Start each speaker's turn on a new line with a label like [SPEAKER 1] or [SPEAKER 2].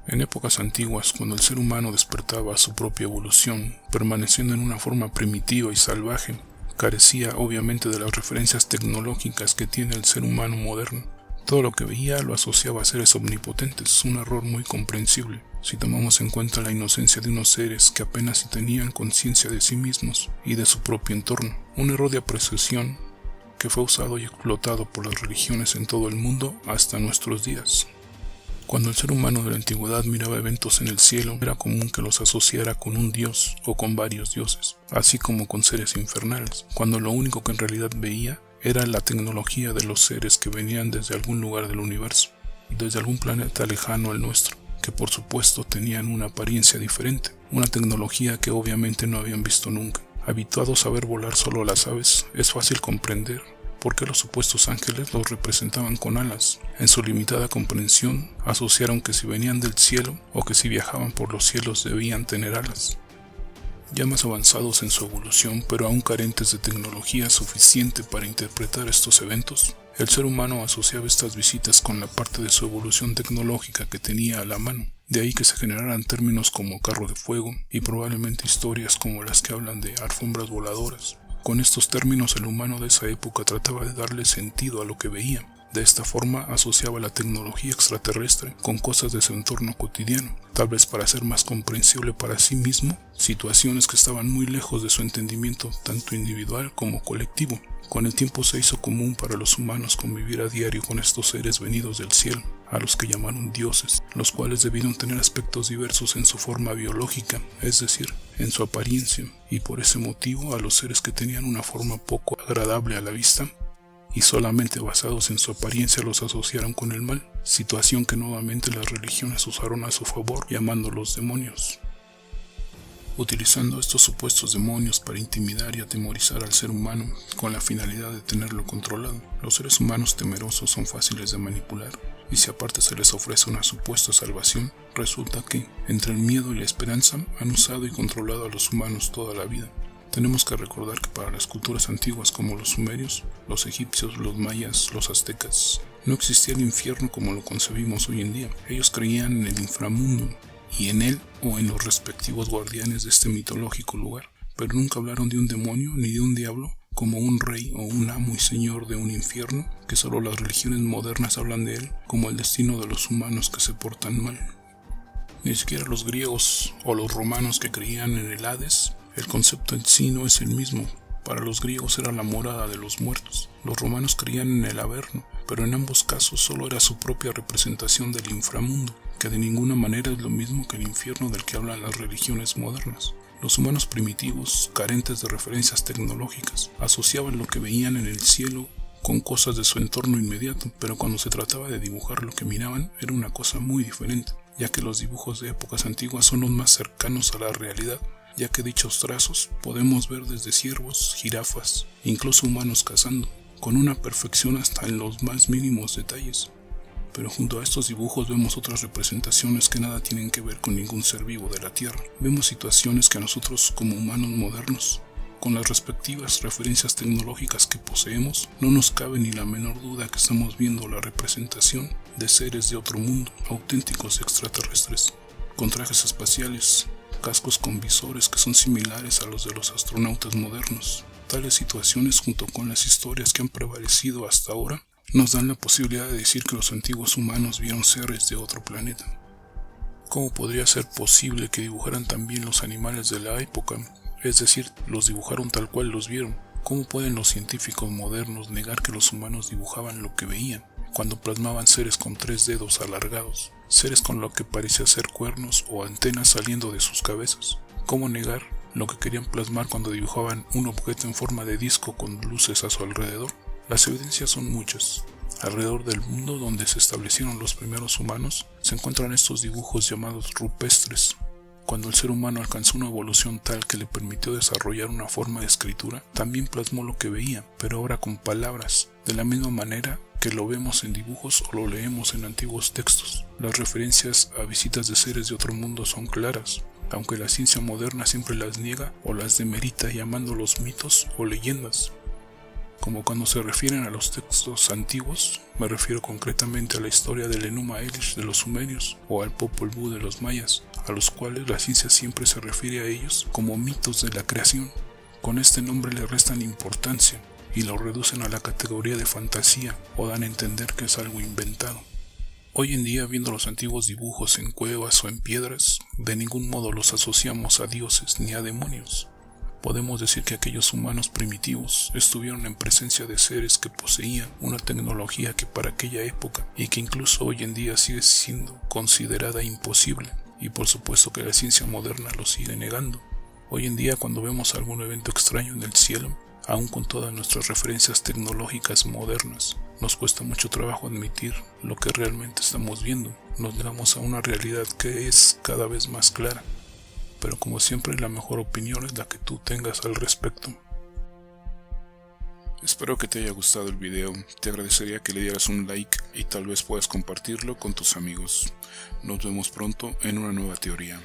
[SPEAKER 1] En épocas antiguas, cuando el ser humano despertaba a su propia evolución, permaneciendo en una forma primitiva y salvaje, carecía obviamente de las referencias tecnológicas que tiene el ser humano moderno. Todo lo que veía lo asociaba a seres omnipotentes, un error muy comprensible, si tomamos en cuenta la inocencia de unos seres que apenas si tenían conciencia de sí mismos y de su propio entorno, un error de apreciación que fue usado y explotado por las religiones en todo el mundo hasta nuestros días. Cuando el ser humano de la antigüedad miraba eventos en el cielo, era común que los asociara con un dios o con varios dioses, así como con seres infernales, cuando lo único que en realidad veía era la tecnología de los seres que venían desde algún lugar del universo, desde algún planeta lejano al nuestro, que por supuesto tenían una apariencia diferente, una tecnología que obviamente no habían visto nunca. Habituados a ver volar solo las aves, es fácil comprender por qué los supuestos ángeles los representaban con alas. En su limitada comprensión, asociaron que si venían del cielo o que si viajaban por los cielos debían tener alas. Ya más avanzados en su evolución, pero aún carentes de tecnología suficiente para interpretar estos eventos, el ser humano asociaba estas visitas con la parte de su evolución tecnológica que tenía a la mano. De ahí que se generaran términos como carro de fuego y probablemente historias como las que hablan de alfombras voladoras. Con estos términos el humano de esa época trataba de darle sentido a lo que veía. De esta forma asociaba la tecnología extraterrestre con cosas de su entorno cotidiano, tal vez para hacer más comprensible para sí mismo situaciones que estaban muy lejos de su entendimiento tanto individual como colectivo. Con el tiempo se hizo común para los humanos convivir a diario con estos seres venidos del cielo, a los que llamaron dioses, los cuales debieron tener aspectos diversos en su forma biológica, es decir, en su apariencia, y por ese motivo a los seres que tenían una forma poco agradable a la vista y solamente basados en su apariencia los asociaron con el mal, situación que nuevamente las religiones usaron a su favor llamándolos demonios. Utilizando estos supuestos demonios para intimidar y atemorizar al ser humano con la finalidad de tenerlo controlado. Los seres humanos temerosos son fáciles de manipular y si aparte se les ofrece una supuesta salvación, resulta que, entre el miedo y la esperanza, han usado y controlado a los humanos toda la vida. Tenemos que recordar que para las culturas antiguas como los sumerios, los egipcios, los mayas, los aztecas, no existía el infierno como lo concebimos hoy en día. Ellos creían en el inframundo y en él o en los respectivos guardianes de este mitológico lugar, pero nunca hablaron de un demonio ni de un diablo como un rey o un amo y señor de un infierno, que solo las religiones modernas hablan de él como el destino de los humanos que se portan mal. Ni siquiera los griegos o los romanos que creían en el Hades, el concepto en sí no es el mismo. Para los griegos era la morada de los muertos, los romanos creían en el Averno, pero en ambos casos solo era su propia representación del inframundo, que de ninguna manera es lo mismo que el infierno del que hablan las religiones modernas. Los humanos primitivos, carentes de referencias tecnológicas, asociaban lo que veían en el cielo con cosas de su entorno inmediato, pero cuando se trataba de dibujar lo que miraban era una cosa muy diferente, ya que los dibujos de épocas antiguas son los más cercanos a la realidad, ya que dichos trazos podemos ver desde ciervos, jirafas, incluso humanos cazando, con una perfección hasta en los más mínimos detalles. Pero junto a estos dibujos vemos otras representaciones que nada tienen que ver con ningún ser vivo de la Tierra. Vemos situaciones que a nosotros como humanos modernos, con las respectivas referencias tecnológicas que poseemos, no nos cabe ni la menor duda que estamos viendo la representación de seres de otro mundo, auténticos extraterrestres, con trajes espaciales, cascos con visores que son similares a los de los astronautas modernos. Tales situaciones, junto con las historias que han prevalecido hasta ahora, nos dan la posibilidad de decir que los antiguos humanos vieron seres de otro planeta. ¿Cómo podría ser posible que dibujaran también los animales de la época? Es decir, los dibujaron tal cual los vieron. ¿Cómo pueden los científicos modernos negar que los humanos dibujaban lo que veían, cuando plasmaban seres con 3 dedos alargados, seres con lo que parecía ser cuernos o antenas saliendo de sus cabezas? ¿Cómo negar lo que querían plasmar cuando dibujaban un objeto en forma de disco con luces a su alrededor? Las evidencias son muchas. Alrededor del mundo donde se establecieron los primeros humanos, se encuentran estos dibujos llamados rupestres. Cuando el ser humano alcanzó una evolución tal que le permitió desarrollar una forma de escritura, también plasmó lo que veía, pero ahora con palabras, de la misma manera que lo vemos en dibujos o lo leemos en antiguos textos. Las referencias a visitas de seres de otro mundo son claras, aunque la ciencia moderna siempre las niega o las demerita llamándolos mitos o leyendas. Como cuando se refieren a los textos antiguos, me refiero concretamente a la historia del Enuma Elish de los sumerios o al Popol Vuh de los mayas, a los cuales la ciencia siempre se refiere a ellos como mitos de la creación. Con este nombre le restan importancia y lo reducen a la categoría de fantasía o dan a entender que es algo inventado. Hoy en día, viendo los antiguos dibujos en cuevas o en piedras, de ningún modo los asociamos a dioses ni a demonios. Podemos decir que aquellos humanos primitivos estuvieron en presencia de seres que poseían una tecnología que para aquella época y que incluso hoy en día sigue siendo considerada imposible, y por supuesto que la ciencia moderna lo sigue negando. Hoy en día, cuando vemos algún evento extraño en el cielo, aun con todas nuestras referencias tecnológicas modernas, nos cuesta mucho trabajo admitir lo que realmente estamos viendo. Nos negamos a una realidad que es cada vez más clara. Pero como siempre, la mejor opinión es la que tú tengas al respecto. Espero que te haya gustado el video. Te agradecería que le dieras un like y tal vez puedas compartirlo con tus amigos. Nos vemos pronto en una nueva teoría.